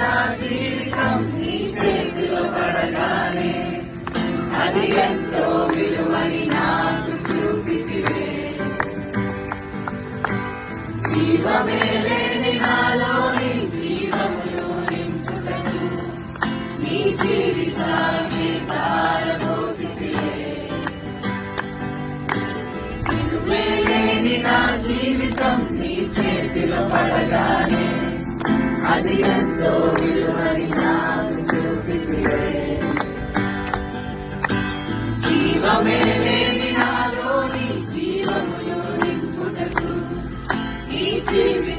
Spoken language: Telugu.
నా జీవితం నీ చేతిలో పడగానే అది ఎంతో విలువని నాకు చూపితివే. జీవమే లేని నాలోని జీవములో నింపుటకు నీ జీవితాన్ని ధారపోసితివే. విలువే లేని నా జీవితం నీ చేతిలో పడగానే అది ఎంతో విలువని నాకు చూపితివే. జీవమే లేని నాలోని జీవములో నింపుటకు నీ జీవితాన్ని